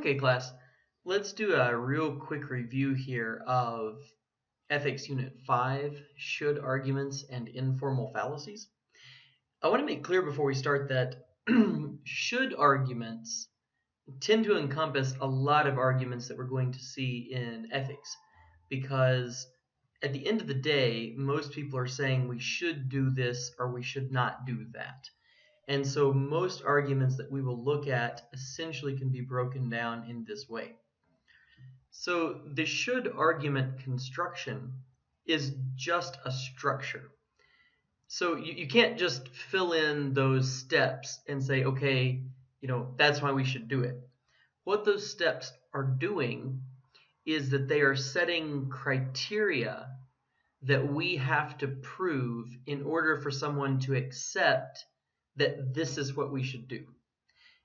Okay, class, let's do a real quick review here of Ethics Unit 5, Should Arguments and Informal Fallacies. I want to make clear before we start that should arguments tend to encompass a lot of arguments that we're going to see in ethics, because at the end of the day, most people are saying we should do this or we should not do that. And so most arguments that we will look at essentially can be broken down in this way. So the should argument construction is just a structure. So you can't just fill in those steps and say, okay, that's why we should do it. What those steps are doing is that they are setting criteria that we have to prove in order for someone to accept that this is what we should do.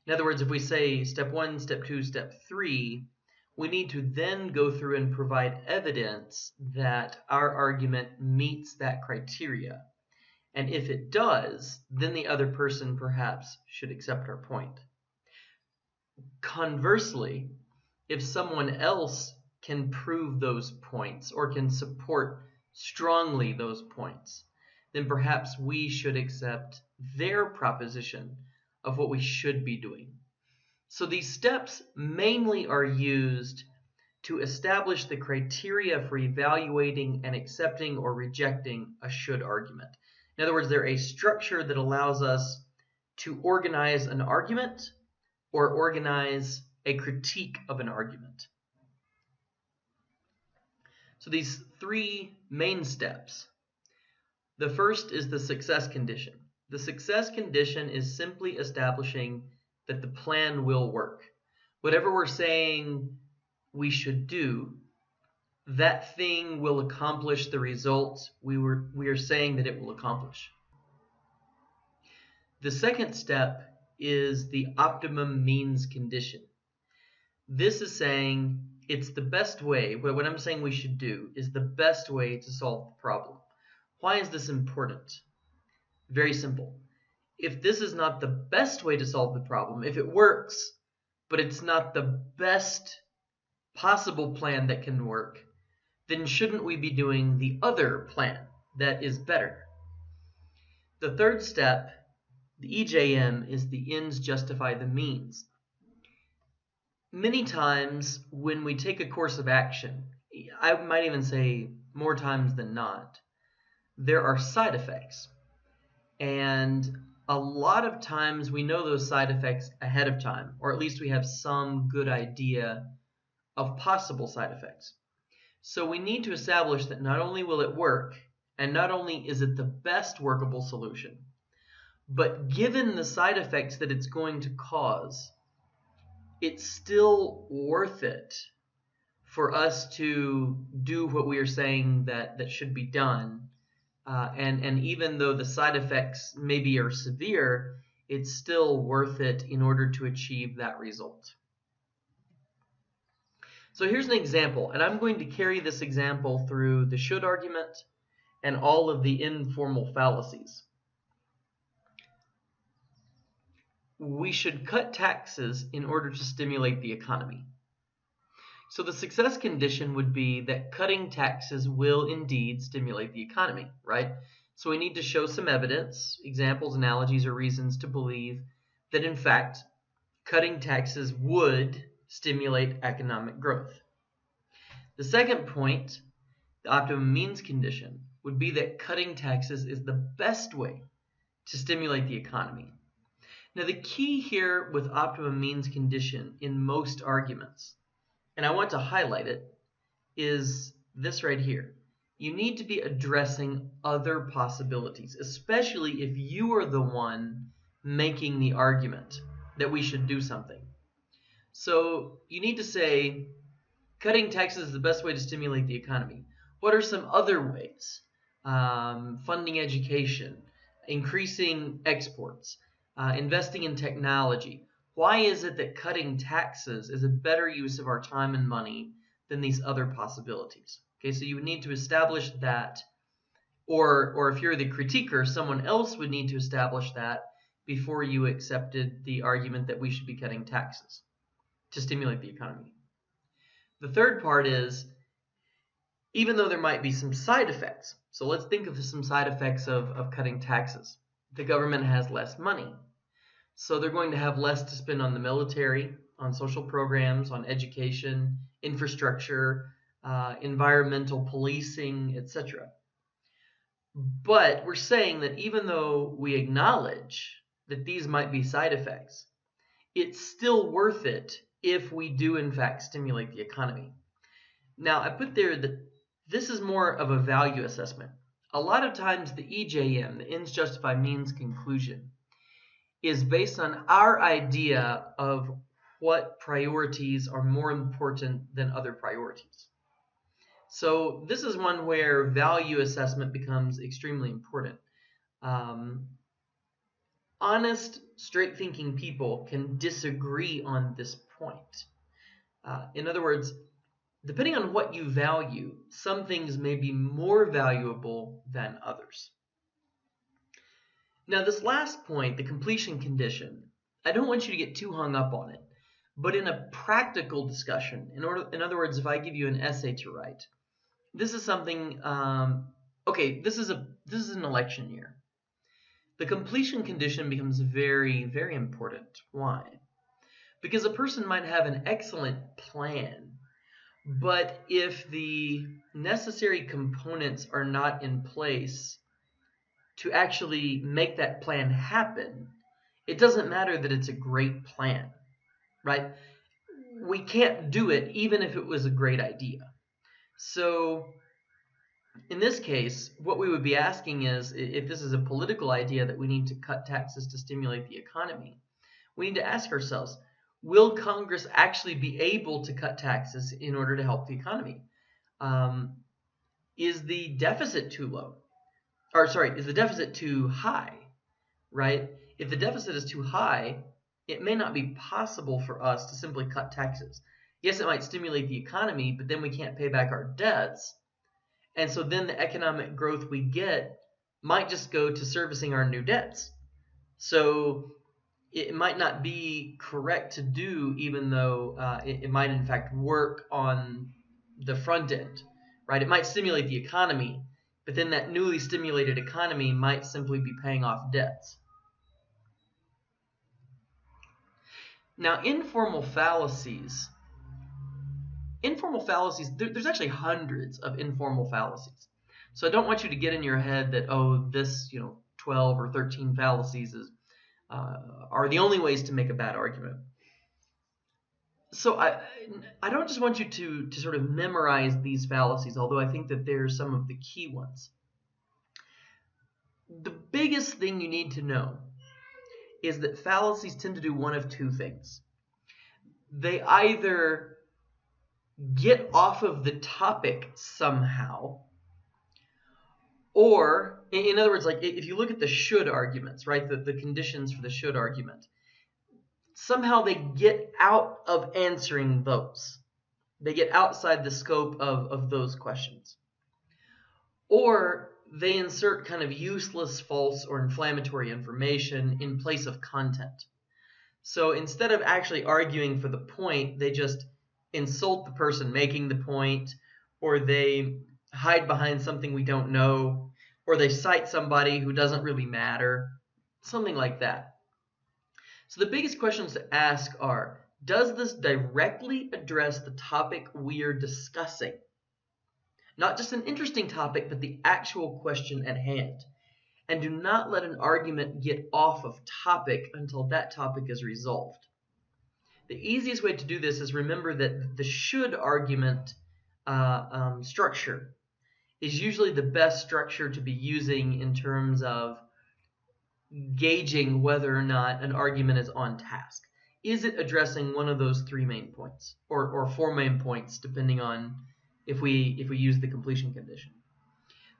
In other words, if we say step 1, step 2, step 3, we need to then go through and provide evidence that our argument meets that criteria. And if it does, then the other person perhaps should accept our point. Conversely, if someone else can prove those points or can support strongly those points, then perhaps we should accept their proposition of what we should be doing. So these steps mainly are used to establish the criteria for evaluating and accepting or rejecting a should argument. In other words, they're a structure that allows us to organize an argument or organize a critique of an argument. So these three main steps. The first is the success condition. The success condition is simply establishing that the plan will work. Whatever we're saying we should do, that thing will accomplish the results we are saying that it will accomplish. The second step is the optimum means condition. This is saying it's the best way, what I'm saying we should do is the best way to solve the problem. Why is this important? Very simple. If this is not the best way to solve the problem, if it works, but it's not the best possible plan that can work, then shouldn't we be doing the other plan that is better? The third step, the EJM, is the ends justify the means. Many times when we take a course of action, I might even say more times than not, there are side effects. And a lot of times we know those side effects ahead of time, or at least we have some good idea of possible side effects. So we need to establish that not only will it work, and not only is it the best workable solution, but given the side effects that it's going to cause, it's still worth it for us to do what we are saying that should be done. And even though the side effects maybe are severe, it's still worth it in order to achieve that result. So here's an example, and I'm going to carry this example through the should argument and all of the informal fallacies. We should cut taxes in order to stimulate the economy. So the success condition would be that cutting taxes will indeed stimulate the economy, right? So we need to show some evidence, examples, analogies, or reasons to believe that in fact cutting taxes would stimulate economic growth. The second point, the optimum means condition, would be that cutting taxes is the best way to stimulate the economy. Now the key here with optimum means condition in most arguments, and I want to highlight it, is this right here. You need to be addressing other possibilities, especially if you are the one making the argument that we should do something. So you need to say, cutting taxes is the best way to stimulate the economy. What are some other ways? Funding education, increasing exports, investing in technology. Why is it that cutting taxes is a better use of our time and money than these other possibilities? Okay, so you would need to establish that, or if you're the critiquer, someone else would need to establish that before you accepted the argument that we should be cutting taxes. to stimulate the economy. The third part is, even though there might be some side effects, so let's think of some side effects of cutting taxes. The government has less money, so they're going to have less to spend on the military, on social programs, on education, infrastructure, environmental policing, etc. But we're saying that even though we acknowledge that these might be side effects, it's still worth it if we do in fact stimulate the economy. Now, I put there that this is more of a value assessment. A lot of times the EJM, the ends justify means conclusion, is based on our idea of what priorities are more important than other priorities. So this is one where value assessment becomes extremely important. Honest, straight-thinking people can disagree on this point. In other words, depending on what you value, some things may be more valuable than others. Now, this last point, the completion condition, I don't want you to get too hung up on it. But in a practical discussion, in other words, if I give you an essay to write, this is something. This is an election year. The completion condition becomes very, very important. Why? Because a person might have an excellent plan, but if the necessary components are not in place to actually make that plan happen, it doesn't matter that it's a great plan, right? We can't do it even if it was a great idea. So in this case, what we would be asking is, if this is a political idea that we need to cut taxes to stimulate the economy, we need to ask ourselves, will Congress actually be able to cut taxes in order to help the economy? Is the deficit too low? Is the deficit too high, right? If the deficit is too high, it may not be possible for us to simply cut taxes. Yes, it might stimulate the economy, but then we can't pay back our debts. And so then the economic growth we get might just go to servicing our new debts. So it might not be correct to do, even though it might in fact work on the front end, right? It might stimulate the economy, but then that newly stimulated economy might simply be paying off debts. Now, informal fallacies, there's actually hundreds of informal fallacies. So I don't want you to get in your head that, this 12 or 13 fallacies are the only ways to make a bad argument. So I don't just want you to sort of memorize these fallacies, although I think that they're some of the key ones. The biggest thing you need to know is that fallacies tend to do one of two things. They either get off of the topic somehow, or, in other words, like if you look at the should arguments, right, the conditions for the should argument, somehow they get out of answering those. They get outside the scope of those questions. Or they insert kind of useless, false, or inflammatory information in place of content. So instead of actually arguing for the point, they just insult the person making the point, or they hide behind something we don't know, or they cite somebody who doesn't really matter, something like that. So the biggest questions to ask are, does this directly address the topic we are discussing? Not just an interesting topic, but the actual question at hand. And do not let an argument get off of topic until that topic is resolved. The easiest way to do this is remember that the should argument structure is usually the best structure to be using in terms of gauging whether or not an argument is on task. Is it addressing one of those three main points, or four main points, depending on if we use the completion condition?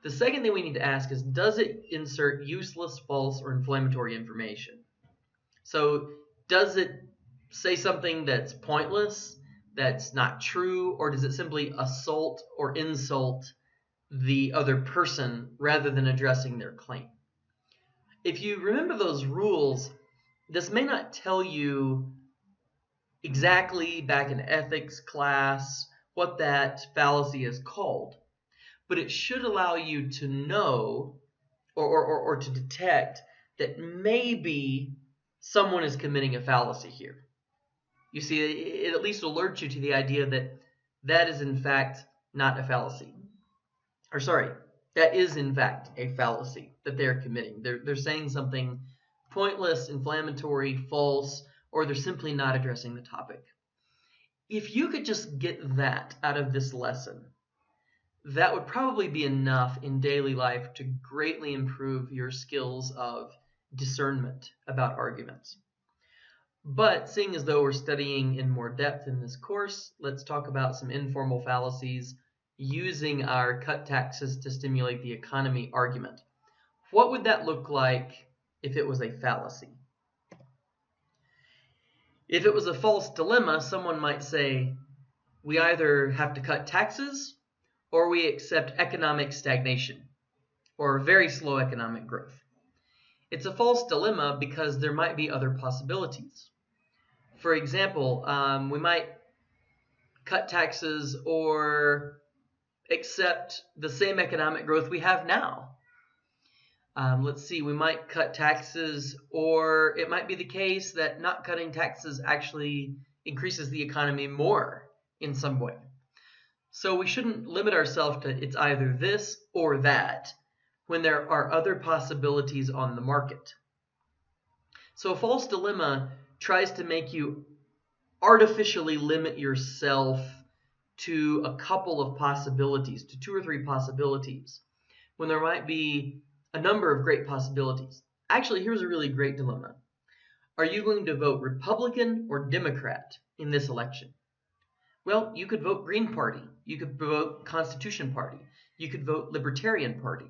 The second thing we need to ask is, does it insert useless, false, or inflammatory information? So does it say something that's pointless, that's not true, or does it simply assault or insult the other person rather than addressing their claim? If you remember those rules, this may not tell you exactly back in ethics class what that fallacy is called, but it should allow you to know or to detect that maybe someone is committing a fallacy here. You see, it at least alerts you to the idea that that is in fact not a fallacy. Or sorry, that is in fact a fallacy that they're committing. They're saying something pointless, inflammatory, false, or they're simply not addressing the topic. If you could just get that out of this lesson, that would probably be enough in daily life to greatly improve your skills of discernment about arguments. But seeing as though we're studying in more depth in this course, let's talk about some informal fallacies using our cut taxes to stimulate the economy argument. What would that look like if it was a fallacy? If it was a false dilemma, someone might say, we either have to cut taxes or we accept economic stagnation or very slow economic growth. It's a false dilemma because there might be other possibilities. For example, we might cut taxes or accept the same economic growth we have now. Let's see, we might cut taxes, or it might be the case that not cutting taxes actually increases the economy more in some way. So we shouldn't limit ourselves to it's either this or that when there are other possibilities on the market. So a false dilemma tries to make you artificially limit yourself to a couple of possibilities, to 2 or 3 possibilities, when there might be a number of great possibilities. Actually, here's a really great dilemma. Are you going to vote Republican or Democrat in this election? Well, you could vote Green Party. You could vote Constitution Party. You could vote Libertarian Party.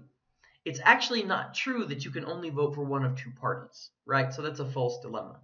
It's actually not true that you can only vote for one of 2 parties, right? So that's a false dilemma.